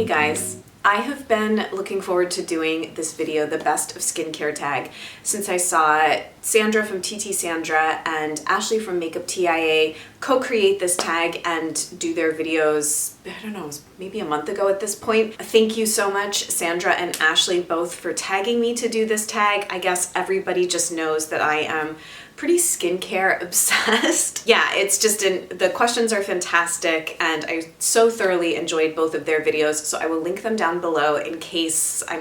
Hey guys, I have been looking forward to doing this video, the best of skincare tag, since I saw Sandra from TTSandra and Ashley from Makeup TIA co-create this tag and do their videos, I don't know, it was maybe a month ago at this point. Thank you so much, Sandra and Ashley, both for tagging me to do this tag. I guess everybody just knows that I am pretty skincare obsessed. Yeah, it's just the questions are fantastic and I so thoroughly enjoyed both of their videos, so I will link them down below in case, I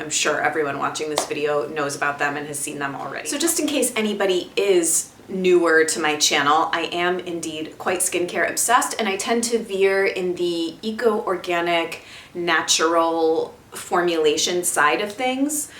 am sure everyone watching this video knows about them and has seen them already. So just in case anybody is newer to my channel, I am indeed quite skincare obsessed and I tend to veer in the eco-organic, natural formulation side of things.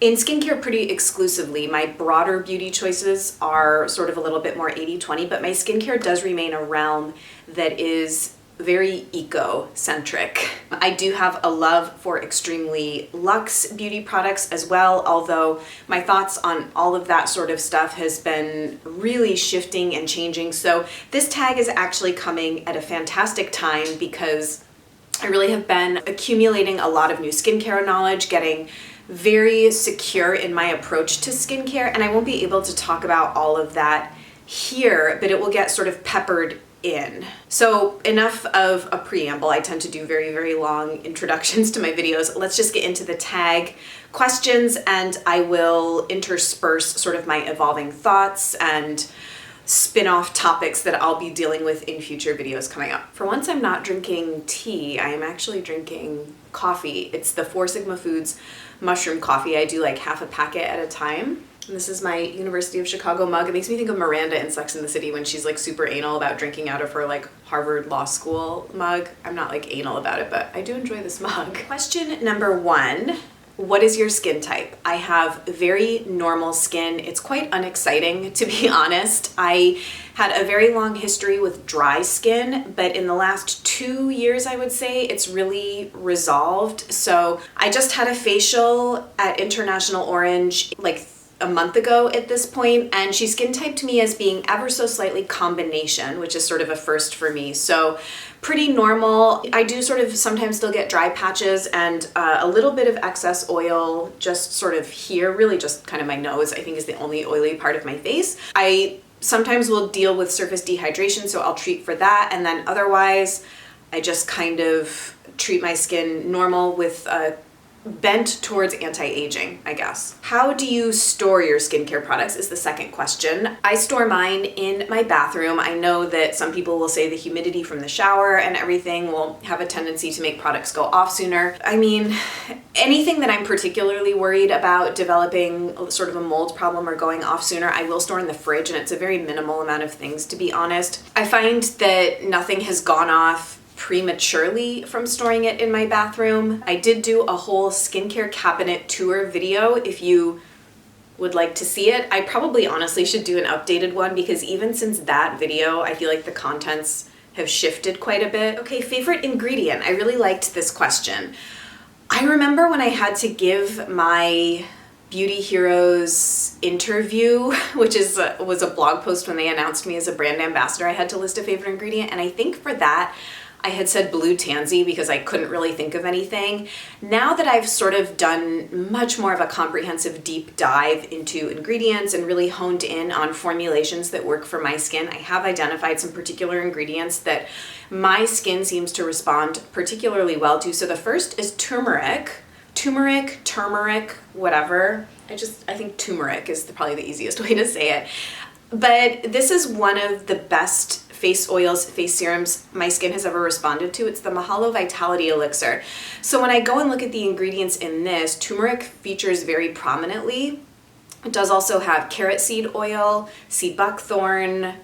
In skincare pretty exclusively. My broader beauty choices are sort of a little bit more 80-20, but my skincare does remain a realm that is very eco-centric. I do have a love for extremely luxe beauty products as well, although my thoughts on all of that sort of stuff has been really shifting and changing. So this tag is actually coming at a fantastic time because I really have been accumulating a lot of new skincare knowledge, getting very secure in my approach to skincare, and I won't be able to talk about all of that here, but it will get sort of peppered in. So enough of a preamble. I tend to do very, very long introductions to my videos. Let's just get into the tag questions and I will intersperse sort of my evolving thoughts and spin-off topics that I'll be dealing with in future videos coming up. For once, I'm not drinking tea. I am actually drinking coffee. It's the 4 Sigma Foods mushroom coffee. I do like half a packet at a time. And this is my University of Chicago mug. It makes me think of Miranda in Sex and the City when she's like super anal about drinking out of her like Harvard Law School mug. I'm not like anal about it, but I do enjoy this mug. Question number 1. What is your skin type? I have very normal skin. It's quite unexciting, to be honest. I had a very long history with dry skin, but in the last 2 years, I would say, it's really resolved. So I just had a facial at International Orange like a month ago at this point, and she skin typed me as being ever so slightly combination, which is sort of a first for me. So pretty normal. I do sort of sometimes still get dry patches and a little bit of excess oil just sort of here, really just kind of my nose, I think is the only oily part of my face. I sometimes will deal with surface dehydration, so I'll treat for that, and then otherwise I just kind of treat my skin normal with bent towards anti-aging, I guess. How do you store your skincare products is the second question. I store mine in my bathroom. I know that some people will say the humidity from the shower and everything will have a tendency to make products go off sooner. I mean, anything that I'm particularly worried about developing sort of a mold problem or going off sooner, I will store in the fridge, and it's a very minimal amount of things, to be honest. I find that nothing has gone off prematurely from storing it in my bathroom. I did do a whole skincare cabinet tour video if you would like to see it. I probably honestly should do an updated one because even since that video, I feel like the contents have shifted quite a bit. Okay, favorite ingredient. I really liked this question. I remember when I had to give my Beauty Heroes interview, which was a blog post when they announced me as a brand ambassador, I had to list a favorite ingredient, and I think for that, I had said blue tansy because I couldn't really think of anything. Now that I've sort of done much more of a comprehensive deep dive into ingredients and really honed in on formulations that work for my skin, I have identified some particular ingredients that my skin seems to respond particularly well to. So the first is turmeric, whatever. I think turmeric is probably the easiest way to say it. But this is one of the best face oils, face serums my skin has ever responded to. It's the Mahalo Vitality Elixir. So when I go and look at the ingredients in this, turmeric features very prominently. It does also have carrot seed oil, sea buckthorn,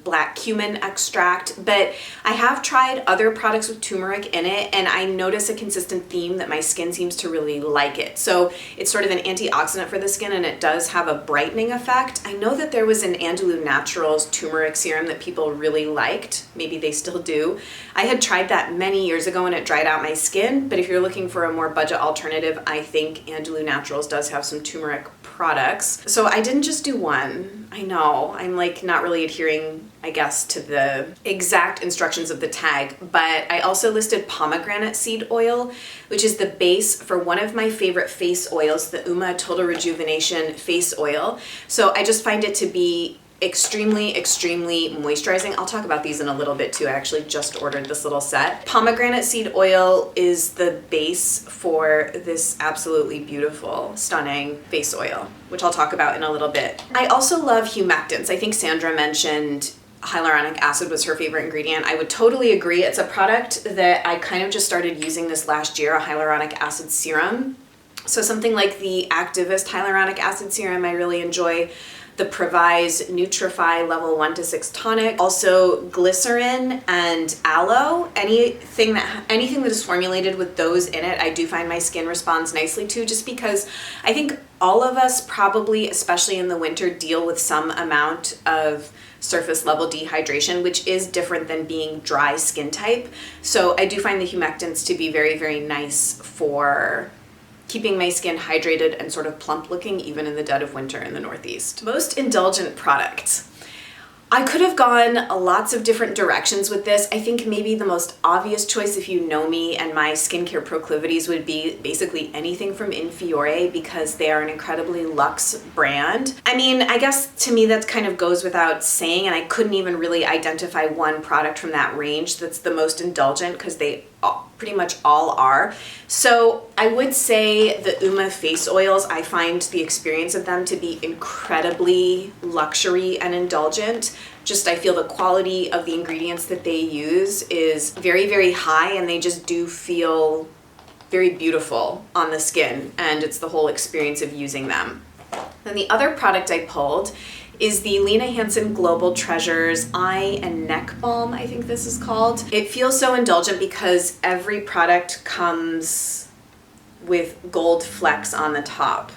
black cumin extract, but I have tried other products with turmeric in it and I notice a consistent theme that my skin seems to really like it. So it's sort of an antioxidant for the skin and it does have a brightening effect. I know that there was an Andalou Naturals turmeric serum that people really liked. Maybe they still do. I had tried that many years ago and it dried out my skin, but if you're looking for a more budget alternative, I think Andalou Naturals does have some turmeric products. So I didn't just do one. I know, I'm like not really adhering I guess, to the exact instructions of the tag, but I also listed pomegranate seed oil, which is the base for one of my favorite face oils, the Uma Total Rejuvenation Face Oil. So I just find it to be extremely moisturizing. I'll talk about these in a little bit too. I actually just ordered this little set. Pomegranate seed oil is the base for this absolutely beautiful, stunning face oil, which I'll talk about in a little bit. I also love humectants. I think Sandra mentioned hyaluronic acid was her favorite ingredient. I would totally agree. It's a product that I kind of just started using this last year, a hyaluronic acid serum. So something like the Activist hyaluronic acid serum I really enjoy. The Provise Nutrify Level 1 to 6 tonic, also glycerin and aloe. Anything that is formulated with those in it, I do find my skin responds nicely to, just because I think all of us probably, especially in the winter, deal with some amount of surface level dehydration, which is different than being dry skin type. So I do find the humectants to be very nice for keeping my skin hydrated and sort of plump looking even in the dead of winter in the Northeast. Most indulgent products. I could have gone lots of different directions with this. I think maybe the most obvious choice, if you know me and my skincare proclivities, would be basically anything from Infiore, because they are an incredibly luxe brand. I mean, I guess to me that kind of goes without saying, and I couldn't even really identify one product from that range that's the most indulgent, because they pretty much all are. So I would say the Uma face oils, I find the experience of them to be incredibly luxury and indulgent. Just I feel the quality of the ingredients that they use is very high, and they just do feel very beautiful on the skin, and it's the whole experience of using them. Then the other product I pulled is the Lena Hansen Global Treasures Eye and Neck Balm, I think this is called. It feels so indulgent because every product comes with gold flecks on the top.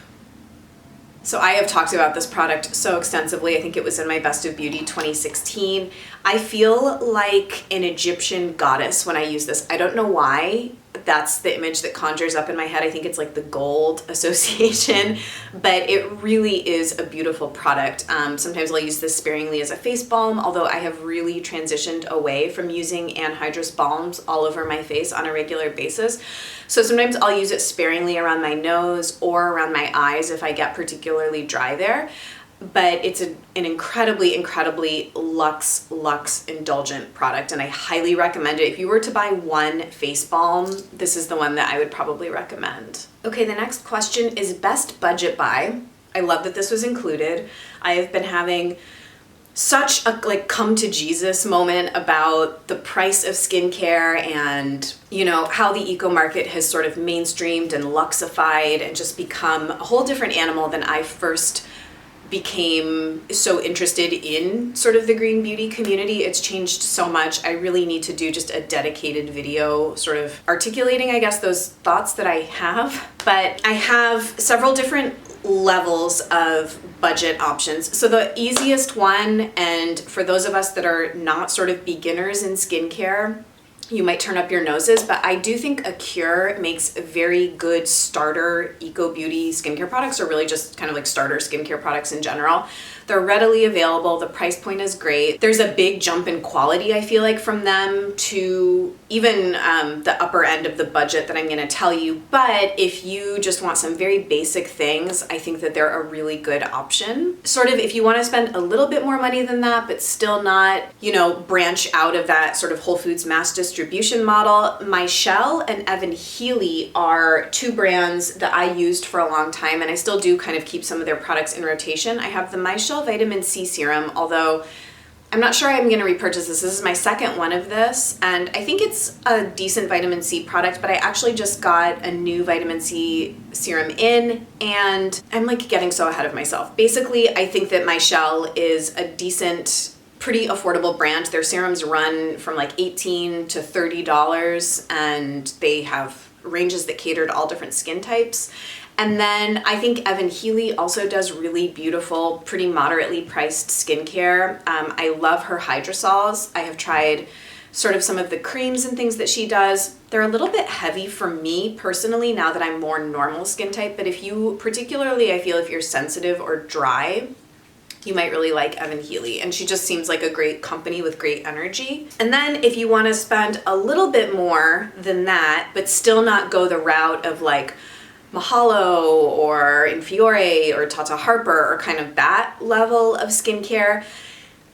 So I have talked about this product so extensively. I think it was in my Best of Beauty 2016. I feel like an Egyptian goddess when I use this. I don't know why. That's the image that conjures up in my head. I think it's like the gold association, but it really is a beautiful product. Sometimes I'll use this sparingly as a face balm, although I have really transitioned away from using anhydrous balms all over my face on a regular basis. So sometimes I'll use it sparingly around my nose or around my eyes if I get particularly dry there. But it's an incredibly luxe indulgent product, and I highly recommend it. If you were to buy one face balm, this is the one that I would probably recommend. Okay, the next question is best budget buy. I love that this was included. I have been having such a come to Jesus moment about the price of skincare and, you know, how the eco market has sort of mainstreamed and luxified and just become a whole different animal than I first became so interested in sort of the green beauty community. It's changed so much. I really need to do just a dedicated video sort of articulating, I guess, those thoughts that I have. But I have several different levels of budget options. So the easiest one, and for those of us that are not sort of beginners in skincare, you might turn up your noses, but I do think Acure makes very good starter eco beauty skincare products, or really just kind of like starter skincare products in general. They're readily available. The price point is great. There's a big jump in quality, I feel like, from them to even the upper end of the budget that I'm going to tell you. But if you just want some very basic things, I think that they're a really good option. Sort of if you want to spend a little bit more money than that, but still not, you know, branch out of that sort of Whole Foods mass distribution model, Michelle and Evan Healy are two brands that I used for a long time, and I still do kind of keep some of their products in rotation. I have the Michelle Vitamin C Serum, although I'm not sure I'm going to repurchase this. This is my second one of this, and I think it's a decent vitamin C product, but I actually just got a new vitamin C serum in, and I'm like getting so ahead of myself. Basically, I think that Michelle is a decent, pretty affordable brand. Their serums run from like $18 to $30, and they have ranges that cater to all different skin types. And then I think Evan Healy also does really beautiful, pretty moderately priced skincare. I love her hydrosols. I have tried sort of some of the creams and things that she does. They're a little bit heavy for me personally now that I'm more normal skin type, but if you particularly, I feel if you're sensitive or dry, you might really like Evan Healy, and she just seems like a great company with great energy. And then if you want to spend a little bit more than that, but still not go the route of like Mahalo or Infiore or Tata Harper or kind of that level of skincare,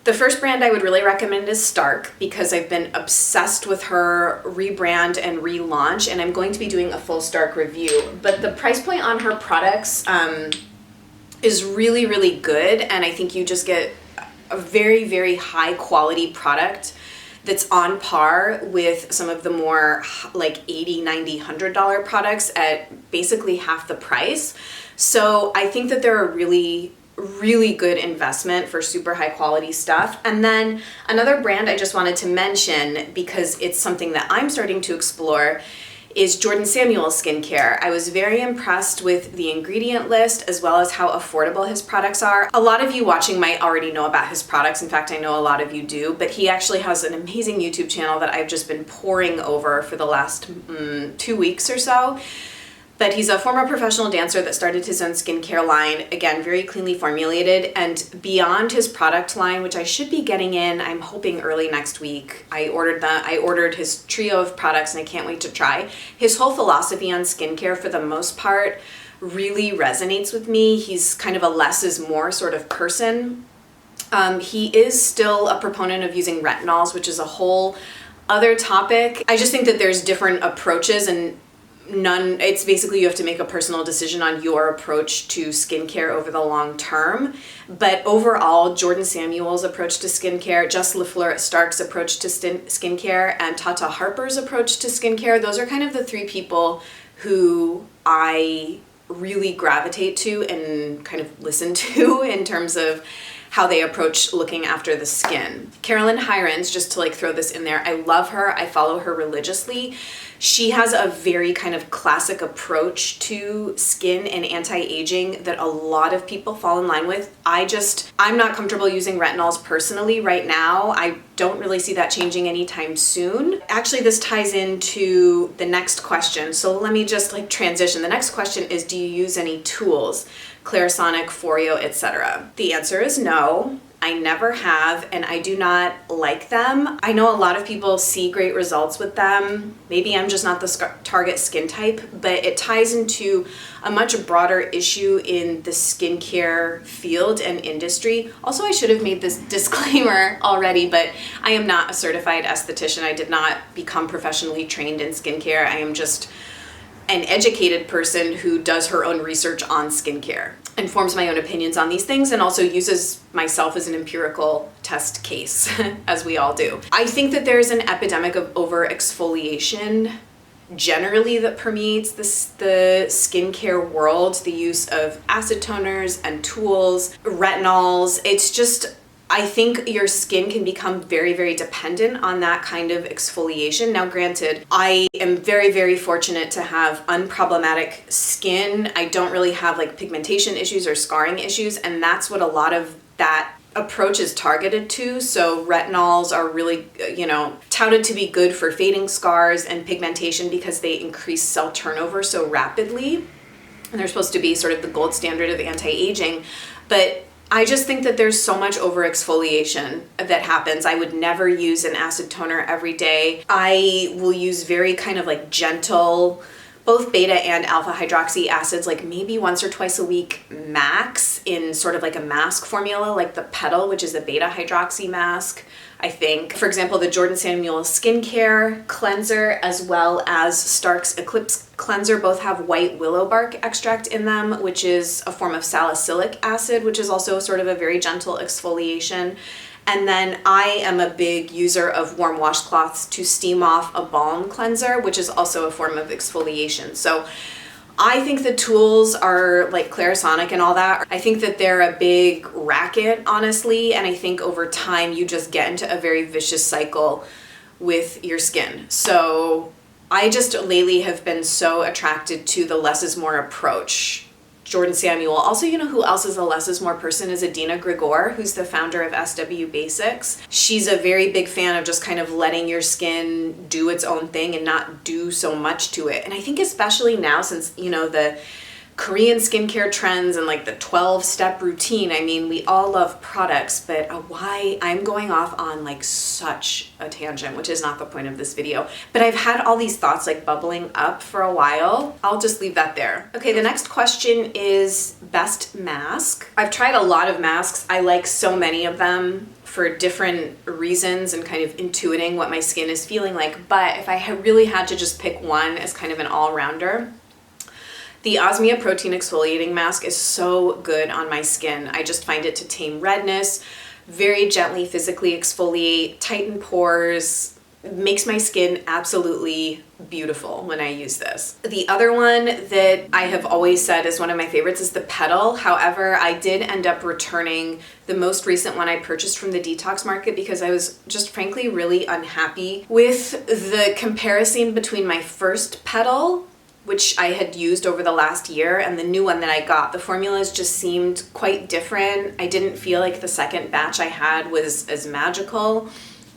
the first brand I would really recommend is Stark, because I've been obsessed with her rebrand and relaunch, and I'm going to be doing a full Stark review. But the price point on her products is really, really good, and I think you just get a very, very high quality product that's on par with some of the more like $80, $90, $100 products at basically half the price. So I think that they're a really good investment for super high quality stuff. And then another brand I just wanted to mention, because it's something that I'm starting to explore, is Jordan Samuel Skincare. I was very impressed with the ingredient list as well as how affordable his products are. A lot of you watching might already know about his products. In fact, I know a lot of you do, but he actually has an amazing YouTube channel that I've just been poring over for the last 2 weeks or so. But he's a former professional dancer that started his own skincare line, again, very cleanly formulated, and beyond his product line, which I should be getting in, I'm hoping early next week. I ordered his trio of products and I can't wait to try. His whole philosophy on skincare, for the most part, really resonates with me. He's kind of a less is more sort of person. He is still a proponent of using retinols, which is a whole other topic. I just think that there's different approaches, and it's basically you have to make a personal decision on your approach to skincare over the long term. But overall, Jordan Samuel's approach to skincare, Jess LaFleur at Stark's approach to skincare, and Tata Harper's approach to skincare, those are kind of the three people who I really gravitate to and kind of listen to in terms of how they approach looking after the skin. Carolyn Hirons, just to like throw this in there, I love her. I follow her religiously. She has a very kind of classic approach to skin and anti-aging that a lot of people fall in line with. I'm not comfortable using retinols personally right now. I don't really see that changing anytime soon. Actually, this ties into the next question. So let me just like transition. The next question is, do you use any tools? Clarisonic, Foreo, etc. The answer is no. I never have, and I do not like them. I know a lot of people see great results with them. Maybe I'm just not the target skin type, but it ties into a much broader issue in the skincare field and industry. Also, I should have made this disclaimer already, but I am not a certified esthetician. I did not become professionally trained in skincare. I am just an educated person who does her own research on skincare and forms my own opinions on these things, and also uses myself as an empirical test case, as we all do. I think that there's an epidemic of over-exfoliation generally that permeates the skincare world, the use of acid toners and tools, retinols. It's just, I think your skin can become very, very dependent on that kind of exfoliation. Now, granted, I am very, very fortunate to have unproblematic skin. I don't really have like pigmentation issues or scarring issues, and that's what a lot of that approach is targeted to. So retinols are really, touted to be good for fading scars and pigmentation because they increase cell turnover so rapidly. And they're supposed to be sort of the gold standard of anti-aging. But I just think that there's so much over exfoliation that happens. I would never use an acid toner every day. I will use very kind of like gentle, both beta and alpha hydroxy acids, like maybe once or twice a week max, in sort of like a mask formula, like the Petal, which is a beta hydroxy mask, I think. For example, the Jordan Samuel Skincare Cleanser as well as Stark's Eclipse Cleanser both have white willow bark extract in them, which is a form of salicylic acid, which is also sort of a very gentle exfoliation. And then I am a big user of warm washcloths to steam off a balm cleanser, which is also a form of exfoliation. So I think the tools are like Clarisonic and all that. I think that they're a big racket, honestly, and I think over time you just get into a very vicious cycle with your skin. So I just lately have been so attracted to the less is more approach. Jordan Samuel. Also, you know who else is a less is more person is Adina Grigor, who's the founder of SW Basics. She's a very big fan of just kind of letting your skin do its own thing and not do so much to it. And I think especially now, since, the Korean skincare trends and like the 12-step routine. I mean, we all love products, but why I'm going off on like such a tangent, which is not the point of this video. But I've had all these thoughts like bubbling up for a while. I'll just leave that there. Okay, the next question is best mask. I've tried a lot of masks. I like so many of them for different reasons and kind of intuiting what my skin is feeling like. But if I really had to just pick one as kind of an all-rounder, the Osmia Protein Exfoliating Mask is so good on my skin. I just find it to tame redness, very gently physically exfoliate, tighten pores, makes my skin absolutely beautiful when I use this. The other one that I have always said is one of my favorites is the Petal. However, I did end up returning the most recent one I purchased from the detox market because I was just frankly really unhappy with the comparison between my first Petal, which I had used over the last year, and the new one that I got. The formulas just seemed quite different. I didn't feel like the second batch I had was as magical.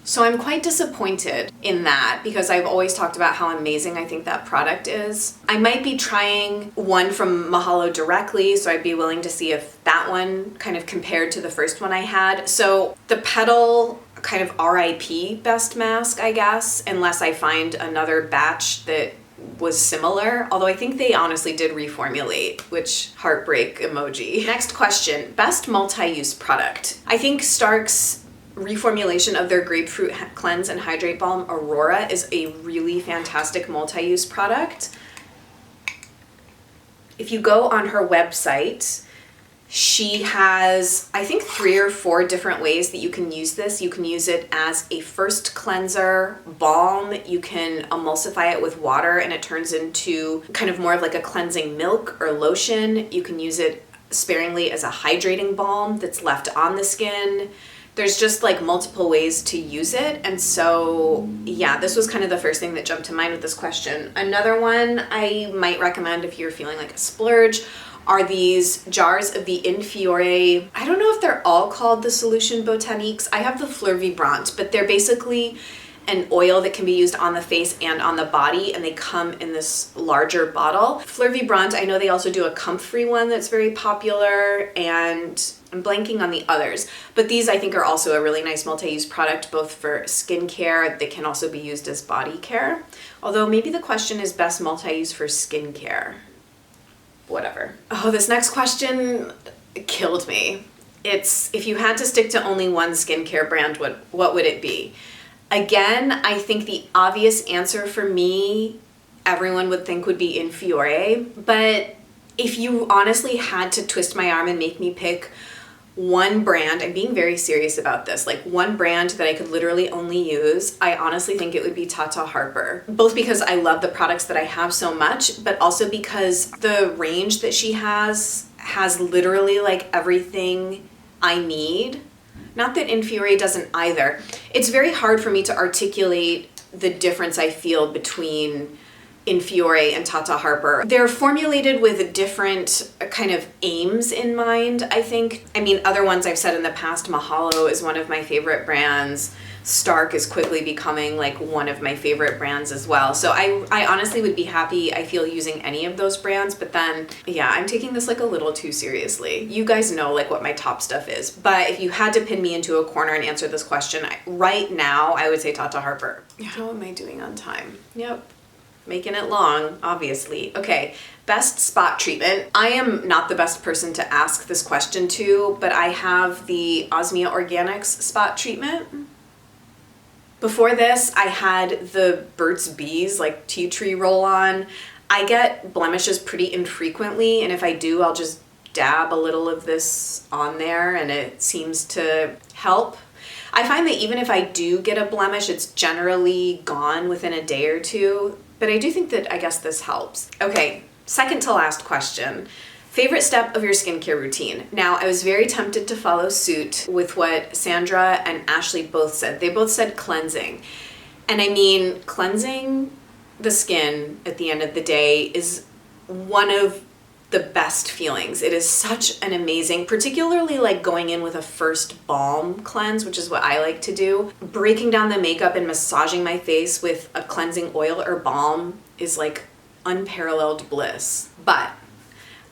So I'm quite disappointed in that because I've always talked about how amazing I think that product is. I might be trying one from Mahalo directly, so I'd be willing to see if that one kind of compared to the first one I had. So the Petal kind of RIP best mask, I guess, unless I find another batch that was similar, although I think they honestly did reformulate, which heartbreak emoji. Next question, best multi-use product. I think Stark's reformulation of their Grapefruit Cleanse and Hydrate Balm Aurora is a really fantastic multi-use product. If you go on her website, she has, I think, 3 or 4 different ways that you can use this. You can use it as a first cleanser balm. You can emulsify it with water and it turns into kind of more of like a cleansing milk or lotion. You can use it sparingly as a hydrating balm that's left on the skin. There's just like multiple ways to use it. And so yeah, this was kind of the first thing that jumped to mind with this question. Another one I might recommend if you're feeling like a splurge are these jars of the In Fiore. I don't know if they're all called the Solution Botaniques. I have the Fleur Vibrant, but they're basically an oil that can be used on the face and on the body, and they come in this larger bottle. Fleur Vibrant, I know they also do a comfrey one that's very popular, and I'm blanking on the others. But these I think are also a really nice multi-use product, both for skincare. They can also be used as body care. Although maybe the question is best multi-use for skincare. Whatever. Oh, this next question killed me. It's, if you had to stick to only one skincare brand, what would it be? Again, I think the obvious answer for me, everyone would think would be In Fiore, but if you honestly had to twist my arm and make me pick one brand, I'm being very serious about this, like one brand that I could literally only use, I honestly think it would be Tata Harper. Both because I love the products that I have so much, but also because the range that she has literally like everything I need. Not that In Fiore doesn't either. It's very hard for me to articulate the difference I feel between In Fiore and Tata Harper. They're formulated with different kind of aims in mind, I think. I mean, other ones I've said in the past, Mahalo is one of my favorite brands. Stark is quickly becoming like one of my favorite brands as well. So I honestly would be happy, I feel, using any of those brands, but then, yeah, I'm taking this like a little too seriously. You guys know like what my top stuff is, but if you had to pin me into a corner and answer this question, right now, I would say Tata Harper. How am I doing on time? Yep. Making it long, obviously. Okay, best spot treatment. I am not the best person to ask this question to, but I have the Osmia Organics spot treatment. Before this, I had the Burt's Bees, like tea tree roll-on. I get blemishes pretty infrequently, and if I do, I'll just dab a little of this on there, and it seems to help. I find that even if I do get a blemish, it's generally gone within a day or two. But I do think that I guess this helps. Okay, second to last question. Favorite step of your skincare routine. Now, I was very tempted to follow suit with what Sandra and Ashley both said. They both said cleansing. And I mean, cleansing the skin at the end of the day is one of the best feelings. It is such an amazing, particularly like going in with a first balm cleanse, which is what I like to do. Breaking down the makeup and massaging my face with a cleansing oil or balm is like unparalleled bliss. But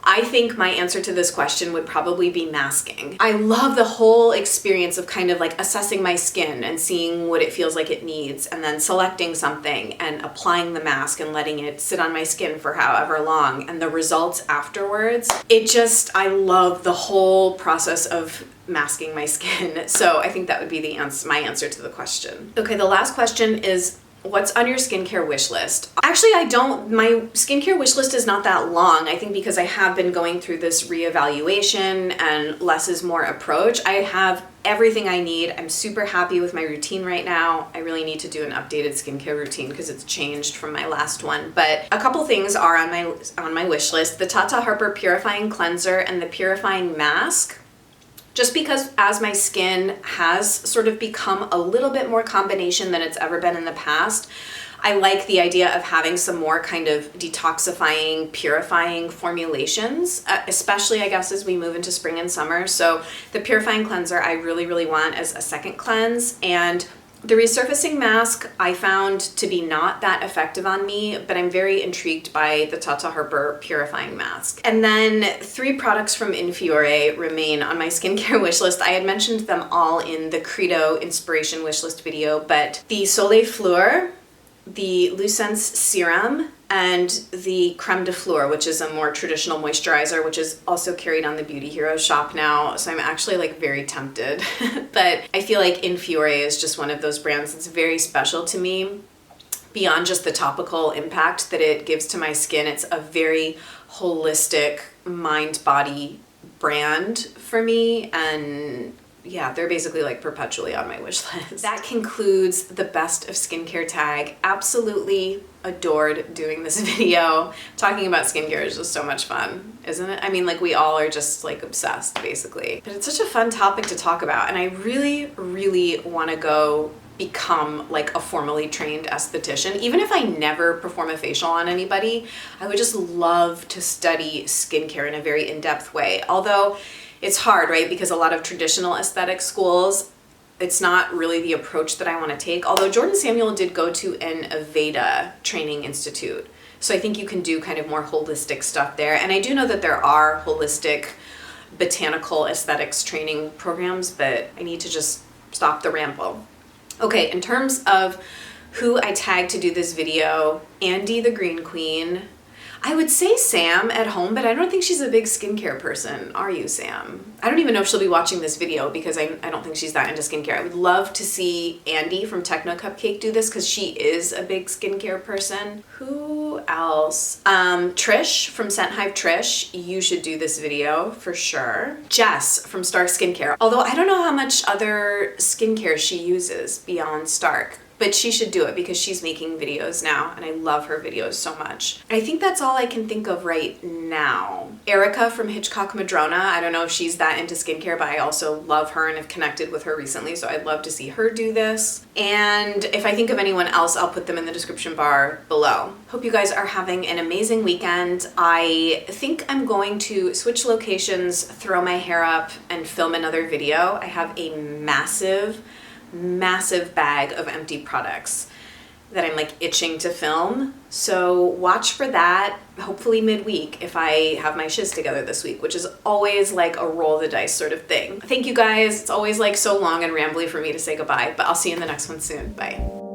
I think my answer to this question would probably be masking. I love the whole experience of kind of like assessing my skin and seeing what it feels like it needs, and then selecting something and applying the mask and letting it sit on my skin for however long, and the results afterwards. I love the whole process of masking my skin. So I think that would be my answer to the question. Okay, the last question is, what's on your skincare wish list? Actually, my skincare wish list is not that long. I think because I have been going through this reevaluation and less is more approach, I have everything I need. I'm super happy with my routine right now. I really need to do an updated skincare routine because it's changed from my last one. But a couple things are on my wish list: the Tata Harper Purifying Cleanser and the Purifying Mask. Just because as my skin has sort of become a little bit more combination than it's ever been in the past, I like the idea of having some more kind of detoxifying, purifying formulations, especially I guess as we move into spring and summer. So the Purifying Cleanser I really, really want as a second cleanse, and the resurfacing mask I found to be not that effective on me, but I'm very intrigued by the Tata Harper Purifying Mask. And then 3 products from Infiore remain on my skincare wish list. I had mentioned them all in the Credo Inspiration wish list video, but the Soleil Fleur, the Lucence Serum, and the Creme de Fleur, which is a more traditional moisturizer, which is also carried on the Beauty Hero shop now. So I'm actually like very tempted, but I feel like Infiore is just one of those brands that's very special to me. Beyond just the topical impact that it gives to my skin, it's a very holistic mind-body brand for me, and yeah, they're basically like perpetually on my wish list. That concludes the best of skincare tag. Absolutely adored doing this video. Talking about skincare is just so much fun, isn't it? I mean, like, we all are just like obsessed basically. But it's such a fun topic to talk about, and I really, really want to go become like a formally trained esthetician. Even if I never perform a facial on anybody, I would just love to study skincare in a very in-depth way. Although it's hard, right? Because a lot of traditional aesthetic schools, it's not really the approach that I want to take. Although Jordan Samuel did go to an Aveda training institute. So I think you can do kind of more holistic stuff there. And I do know that there are holistic botanical aesthetics training programs, but I need to just stop the ramble. Okay, in terms of who I tagged to do this video, Andy the Green Queen. I would say Sam at home, but I don't think she's a big skincare person. Are you, Sam? I don't even know if she'll be watching this video because I don't think she's that into skincare. I would love to see Andy from Techno Cupcake do this because she is a big skincare person. Who else? Trish from Scent Hive Trish. You should do this video for sure. Jess from Stark Skincare. Although I don't know how much other skincare she uses beyond Stark, but she should do it because she's making videos now and I love her videos so much. I think that's all I can think of right now. Erica from Hitchcock Madrona. I don't know if she's that into skincare, but I also love her and have connected with her recently, so I'd love to see her do this. And if I think of anyone else, I'll put them in the description bar below. Hope you guys are having an amazing weekend. I think I'm going to switch locations, throw my hair up, and film another video. I have a massive bag of empty products that I'm like itching to film. So watch for that, hopefully midweek if I have my shiz together this week, which is always like a roll the dice sort of thing. Thank you guys. It's always like so long and rambly for me to say goodbye, but I'll see you in the next one soon. Bye.